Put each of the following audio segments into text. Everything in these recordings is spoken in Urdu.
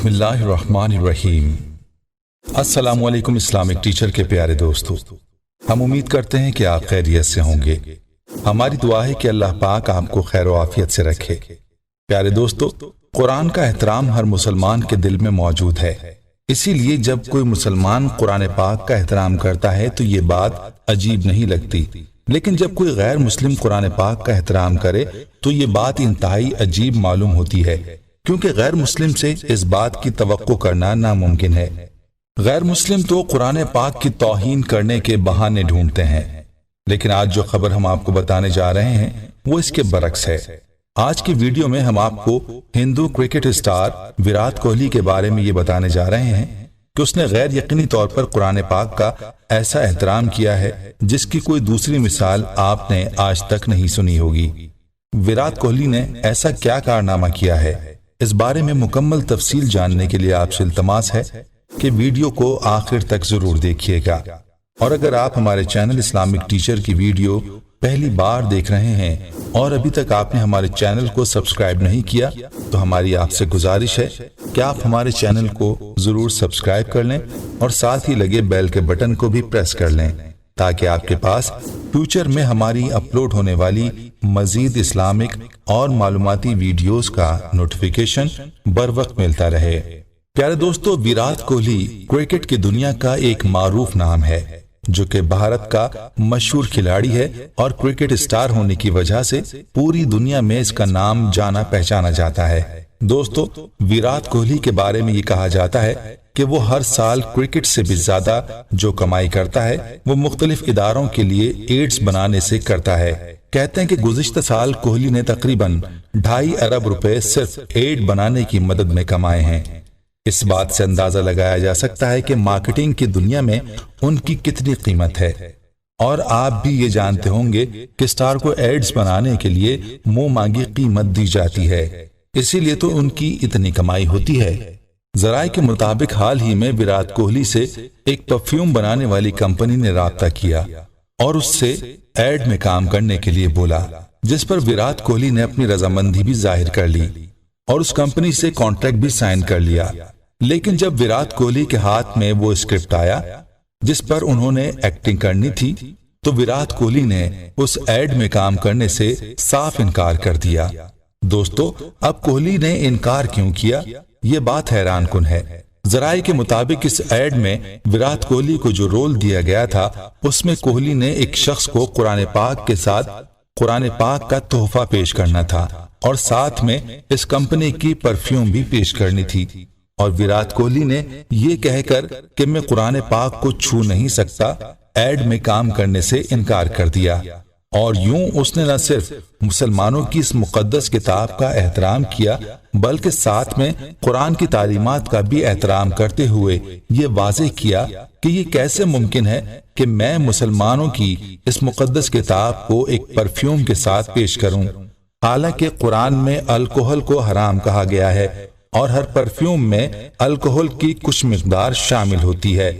بسم اللہ الرحمن الرحیم۔ السلام علیکم اسلامک ٹیچر کے پیارے دوستو، ہم امید کرتے ہیں کہ آپ خیریت سے ہوں گے۔ ہماری دعا ہے کہ اللہ پاک آپ کو خیر و عافیت سے رکھے۔ پیارے دوستو، قرآن کا احترام ہر مسلمان کے دل میں موجود ہے، اسی لیے جب کوئی مسلمان قرآن پاک کا احترام کرتا ہے تو یہ بات عجیب نہیں لگتی، لیکن جب کوئی غیر مسلم قرآن پاک کا احترام کرے تو یہ بات انتہائی عجیب معلوم ہوتی ہے، کیونکہ غیر مسلم سے اس بات کی توقع کرنا ناممکن ہے۔ غیر مسلم تو قرآن پاک کی توہین کرنے کے بہانے ڈھونڈتے ہیں، لیکن آج جو خبر ہم آپ کو بتانے جا رہے ہیں وہ اس کے برعکس ہے۔ آج کی ویڈیو میں ہم آپ کو ہندو کرکٹ اسٹار وراٹ کوہلی کے بارے میں یہ بتانے جا رہے ہیں کہ اس نے غیر یقینی طور پر قرآن پاک کا ایسا احترام کیا ہے جس کی کوئی دوسری مثال آپ نے آج تک نہیں سنی ہوگی۔ وراٹ کوہلی نے ایسا کیا کارنامہ کیا ہے، اس بارے میں مکمل تفصیل جاننے کے لیے آپ سے التماس ہے کہ ویڈیو کو آخر تک ضرور دیکھیے گا، اور اگر آپ ہمارے چینل اسلامک ٹیچر کی ویڈیو پہلی بار دیکھ رہے ہیں اور ابھی تک آپ نے ہمارے چینل کو سبسکرائب نہیں کیا تو ہماری آپ سے گزارش ہے کہ آپ ہمارے چینل کو ضرور سبسکرائب کر لیں اور ساتھ ہی لگے بیل کے بٹن کو بھی پریس کر لیں تاکہ آپ کے پاس فیوچر میں ہماری اپلوڈ ہونے والی مزید اسلامک اور معلوماتی ویڈیوز کا نوٹیفیکیشن بر وقت ملتا رہے۔ پیارے دوستو، وراٹ کوہلی کرکٹ کی دنیا کا ایک معروف نام ہے جو کہ بھارت کا مشہور کھلاڑی ہے، اور کرکٹ اسٹار ہونے کی وجہ سے پوری دنیا میں اس کا نام جانا پہچانا جاتا ہے۔ دوستو، وراٹ کوہلی کے بارے میں یہ کہا جاتا ہے کہ وہ ہر سال کرکٹ سے بھی زیادہ جو کمائی کرتا ہے وہ مختلف اداروں کے لیے ایڈز بنانے سے کرتا ہے۔ کہتے ہیں کہ گزشتہ سال کوہلی نے تقریباً 2.5 ارب روپے صرف ایڈ بنانے کی مدد میں کمائے ہیں۔ اس بات سے اندازہ لگایا جا سکتا ہے کہ مارکیٹنگ کی دنیا میں ان کی کتنی قیمت ہے، اور آپ بھی یہ جانتے ہوں گے کہ سٹار کو ایڈز بنانے کے لیے منہ مانگی قیمت دی جاتی ہے، اسی لیے تو ان کی اتنی کمائی ہوتی ہے۔ ذرائع کے مطابق حال ہی میں وراٹ کوہلی سے ایک پرفیوم بنانے والی کمپنی نے رابطہ کیا اور اس سے ایڈ میں کام کرنے کے لیے بولا، جس پر وراٹ کوہلی نے اپنی رضامندی بھی ظاہر کر لی اور اس کمپنی سے کانٹریکٹ بھی سائن کر لیا۔ لیکن جب وراٹ کوہلی کے ہاتھ میں وہ اسکرپٹ آیا جس پر انہوں نے ایکٹنگ کرنی تھی تو وراٹ کوہلی نے اس ایڈ میں کام کرنے سے صاف انکار کر دیا۔ دوستو، اب کوہلی نے انکار کیوں کیا، یہ بات حیران کن ہے۔ ذرائع کے مطابق اس ایڈ میں وراٹ کوہلی کو جو رول دیا گیا تھا اس میں کوہلی نے ایک شخص کو قرآن پاک کے ساتھ قرآن پاک کا تحفہ پیش کرنا تھا اور ساتھ میں اس کمپنی کی پرفیوم بھی پیش کرنی تھی، اور وراٹ کوہلی نے یہ کہہ کر کہ میں قرآن پاک کو چھو نہیں سکتا ایڈ میں کام کرنے سے انکار کر دیا، اور یوں اس نے نہ صرف مسلمانوں کی اس مقدس کتاب کا احترام کیا بلکہ ساتھ میں قرآن کی تعلیمات کا بھی احترام کرتے ہوئے یہ واضح کیا کہ یہ کیسے ممکن ہے کہ میں مسلمانوں کی اس مقدس کتاب کو ایک پرفیوم کے ساتھ پیش کروں، حالانکہ قرآن میں الکحل کو حرام کہا گیا ہے اور ہر پرفیوم میں الکحل کی کچھ مقدار شامل ہوتی ہے۔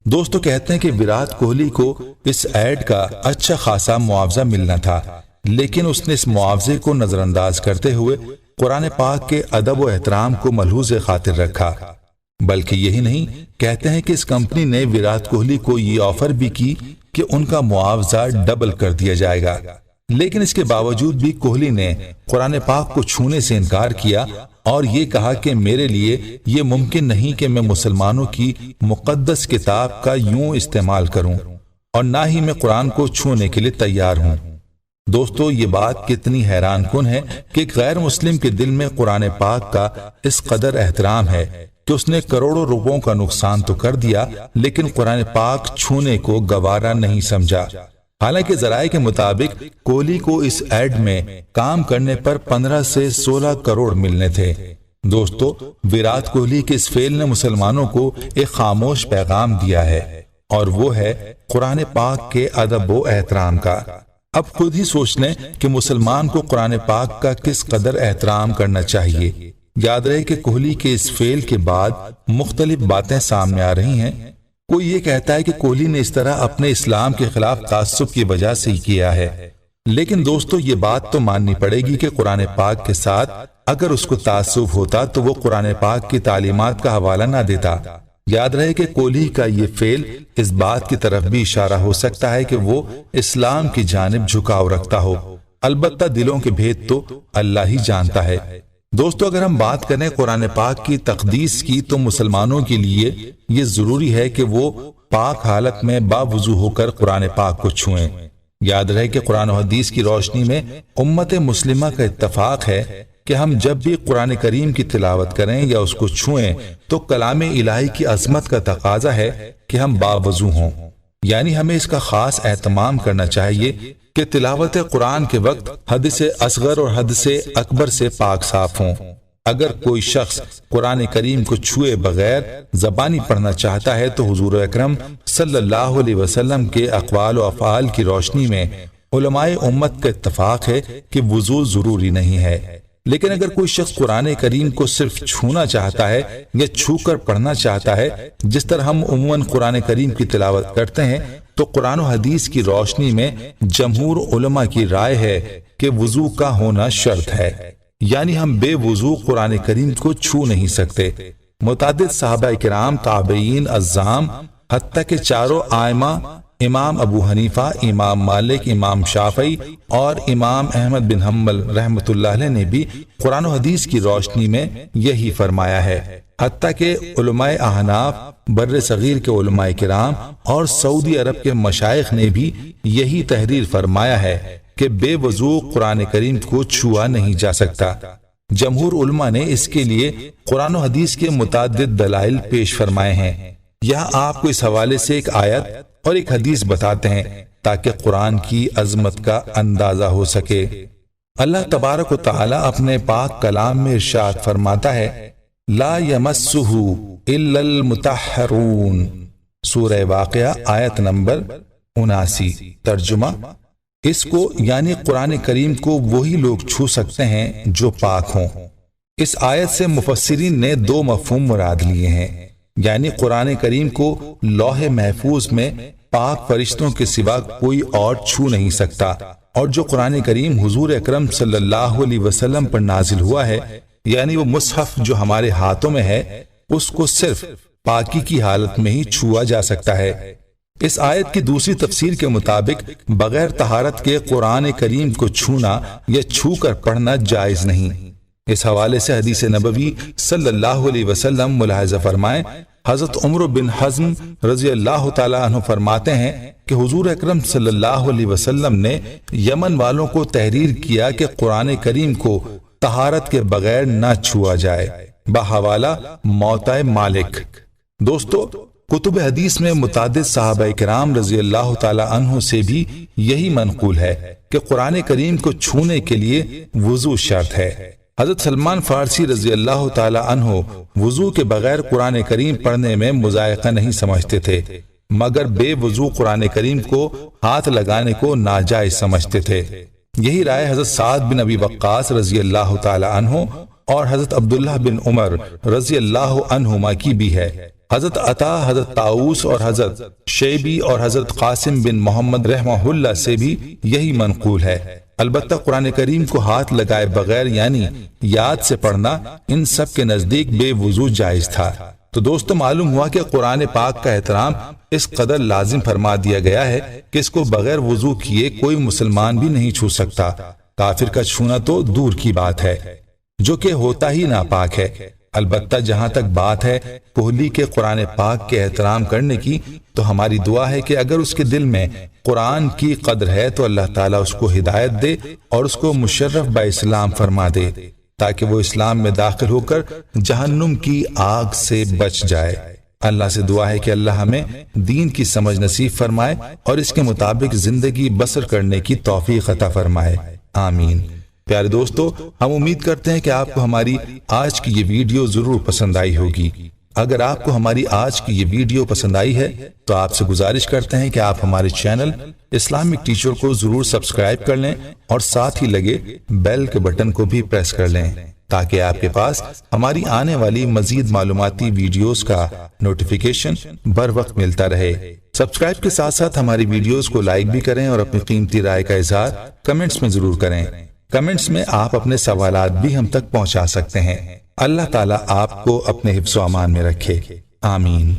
دوستو، کہتے ہیں کہ وراٹ کوہلی کو اس ایڈ کا اچھا خاصا معاوضہ ملنا تھا، لیکن اس نے اس معاوضے کو نظر انداز کرتے ہوئے قرآن پاک کے ادب و احترام کو ملحوظ خاطر رکھا۔ بلکہ یہی نہیں، کہتے ہیں کہ اس کمپنی نے وراٹ کوہلی کو یہ آفر بھی کی کہ ان کا معاوضہ ڈبل کر دیا جائے گا، لیکن اس کے باوجود بھی کوہلی نے قرآن پاک کو چھونے سے انکار کیا اور یہ کہا کہ میرے لیے یہ ممکن نہیں کہ میں مسلمانوں کی مقدس کتاب کا یوں استعمال کروں، اور نہ ہی میں قرآن کو چھونے کے لیے تیار ہوں۔ دوستو، یہ بات کتنی حیران کن ہے کہ ایک غیر مسلم کے دل میں قرآن پاک کا اس قدر احترام ہے کہ اس نے کروڑوں روپوں کا نقصان تو کر دیا لیکن قرآن پاک چھونے کو گوارا نہیں سمجھا۔ حالانکہ ذرائع کے مطابق کوہلی کو اس ایڈ میں کام کرنے پر 15 سے 16 کروڑ ملنے تھے۔ دوستو، وراٹ کوہلی کے اس فعل نے مسلمانوں کو ایک خاموش پیغام دیا ہے، اور وہ ہے قرآن پاک کے ادب و احترام کا۔ اب خود ہی سوچ لیں کہ مسلمان کو قرآن پاک کا کس قدر احترام کرنا چاہیے۔ یاد رہے کہ کوہلی کے اس فعل کے بعد مختلف باتیں سامنے آ رہی ہیں۔ کوئی یہ کہتا ہے کہ کوہلی نے اس طرح اپنے اسلام کے خلاف تعصب کی وجہ سے ہی کیا ہے، لیکن دوستو، یہ بات تو ماننی پڑے گی کہ قرآن پاک کے ساتھ اگر اس کو تعصب ہوتا تو وہ قرآن پاک کی تعلیمات کا حوالہ نہ دیتا۔ یاد رہے کہ کولی کا یہ فعل اس بات کی طرف بھی اشارہ ہو سکتا ہے کہ وہ اسلام کی جانب جھکاؤ رکھتا ہو، البتہ دلوں کے بھید تو اللہ ہی جانتا ہے۔ دوستو، اگر ہم بات کریں قرآن پاک کی تقدیس کی تو مسلمانوں کے لیے یہ ضروری ہے کہ وہ پاک حالت میں باوضو ہو کر قرآن پاک کو چھوئیں۔ یاد رہے کہ قرآن و حدیث کی روشنی میں امت مسلمہ کا اتفاق ہے کہ ہم جب بھی قرآن کریم کی تلاوت کریں یا اس کو چھوئیں تو کلام الہی کی عظمت کا تقاضا ہے کہ ہم باوضو ہوں، یعنی ہمیں اس کا خاص اہتمام کرنا چاہیے کہ تلاوت قرآن کے وقت حدث اصغر اور حدث اکبر سے پاک صاف ہوں۔ اگر کوئی شخص قرآن کریم کو چھوئے بغیر زبانی پڑھنا چاہتا ہے تو حضور اکرم صلی اللہ علیہ وسلم کے اقوال و افعال کی روشنی میں علماء امت کا اتفاق ہے کہ وضو ضروری نہیں ہے۔ لیکن اگر کوئی شخص قرآن کریم کو صرف چھونا چاہتا ہے یا چھو کر پڑھنا چاہتا ہے، جس طرح ہم عموماً قرآن کریم کی تلاوت کرتے ہیں، تو قرآن و حدیث کی روشنی میں جمہور علماء کی رائے ہے کہ وضو کا ہونا شرط ہے، یعنی ہم بے وضو قرآن کریم کو چھو نہیں سکتے۔ متعدد صحابہ کرام، تابعین، اعظام، حتیٰ کہ چاروں ائمہ امام ابو حنیفہ، امام مالک، امام شافعی اور امام احمد بن حنبل رحمۃ اللہ علیہ نے بھی قرآن و حدیث کی روشنی میں یہی فرمایا ہے۔ حتیٰ کہ علماء احناف، بر صغیر کے علماء کرام اور سعودی عرب کے مشائخ نے بھی یہی تحریر فرمایا ہے کہ بے وضو قرآن کریم کو چھوا نہیں جا سکتا۔ جمہور علماء نے اس کے لیے قرآن و حدیث کے متعدد دلائل پیش فرمائے ہیں۔ یہاں آپ کو اس حوالے سے ایک آیت اور ایک حدیث بتاتے ہیں تاکہ قرآن کی عظمت کا اندازہ ہو سکے۔ اللہ تبارک و تعالی اپنے پاک کلام میں ارشاد فرماتا ہے، لا یمسہ الا المطہرون، سورہ واقعہ آیت نمبر 79۔ ترجمہ، اس کو یعنی قرآن کریم کو وہی لوگ چھو سکتے ہیں جو پاک ہوں۔ اس آیت سے مفسرین نے دو مفہوم مراد لیے ہیں، یعنی قرآن کریم کو لوح محفوظ میں پاک فرشتوں کے سوا کوئی اور چھو نہیں سکتا، اور جو قرآن کریم حضور اکرم صلی اللہ علیہ وسلم پر نازل ہوا ہے، یعنی وہ مصحف جو ہمارے ہاتھوں میں ہے، اس کو صرف پاکی کی حالت میں ہی چھوا جا سکتا ہے۔ اس آیت کی دوسری تفسیر کے مطابق بغیر طہارت کے قرآن کریم کو چھونا یا چھو کر پڑھنا جائز نہیں۔ اس حوالے سے حدیث نبوی صلی اللہ علیہ وسلم ملاحظہ فرمائیں، حضرت عمر بن حزم رضی اللہ تعالی عنہ فرماتے ہیں کہ حضور اکرم صلی اللہ علیہ وسلم نے یمن والوں کو تحریر کیا کہ قرآن کریم کو طہارت کے بغیر نہ چھوا جائے، بحوالہ موطئ مالک۔ دوستو، کتب حدیث میں متعدد صحابہ کرام رضی اللہ تعالی عنہ سے بھی یہی منقول ہے کہ قرآن کریم کو چھونے کے لیے وضو شرط ہے۔ حضرت سلمان فارسی رضی اللہ تعالی عنہ وضو کے بغیر قرآن کریم پڑھنے میں مذائقہ نہیں سمجھتے تھے، مگر بے وضو قرآن کریم کو ہاتھ لگانے کو ناجائز سمجھتے تھے۔ یہی رائے حضرت سعد بن ابی وقاص رضی اللہ تعالی عنہ اور حضرت عبداللہ بن عمر رضی اللہ عنہما کی بھی ہے۔ حضرت عطا، حضرت طاؤس اور حضرت شیبی اور حضرت قاسم بن محمد رحمہ اللہ سے بھی یہی منقول ہے۔ البتہ قرآن کریم کو ہاتھ لگائے بغیر یعنی یاد سے پڑھنا ان سب کے نزدیک بے وضو جائز تھا۔ تو دوستو، معلوم ہوا کہ قرآن پاک کا احترام اس قدر لازم فرما دیا گیا ہے کہ اس کو بغیر وضو کیے کوئی مسلمان بھی نہیں چھو سکتا۔ کافر کا چھونا تو دور کی بات ہے، جو کہ ہوتا ہی ناپاک ہے۔ البتہ جہاں تک بات ہے کوہلی کے قرآن پاک کے احترام کرنے کی، تو ہماری دعا ہے کہ اگر اس کے دل میں قرآن کی قدر ہے تو اللہ تعالیٰ اس کو ہدایت دے اور اس کو مشرف با اسلام فرما دے، تاکہ وہ اسلام میں داخل ہو کر جہنم کی آگ سے بچ جائے۔ اللہ سے دعا ہے کہ اللہ ہمیں دین کی سمجھ نصیب فرمائے اور اس کے مطابق زندگی بسر کرنے کی توفیق عطا فرمائے، آمین۔ پیارے دوستو، ہم امید کرتے ہیں کہ آپ کو ہماری آج کی یہ ویڈیو ضرور پسند آئی ہوگی۔ اگر آپ کو ہماری آج کی یہ ویڈیو پسند آئی ہے تو آپ سے گزارش کرتے ہیں کہ آپ ہمارے چینل اسلامک ٹیچر کو ضرور سبسکرائب کر لیں اور ساتھ ہی لگے بیل کے بٹن کو بھی پریس کر لیں، تاکہ آپ کے پاس ہماری آنے والی مزید معلوماتی ویڈیوز کا نوٹیفیکیشن بر وقت ملتا رہے۔ سبسکرائب کے ساتھ ساتھ ہماری ویڈیوز کو لائک بھی کریں اور اپنی قیمتی رائے کا اظہار کمنٹس میں ضرور کریں۔ کمنٹس میں آپ اپنے سوالات بھی ہم تک پہنچا سکتے ہیں۔ اللہ تعالیٰ آپ کو اپنے حفظ و امان میں رکھے، آمین۔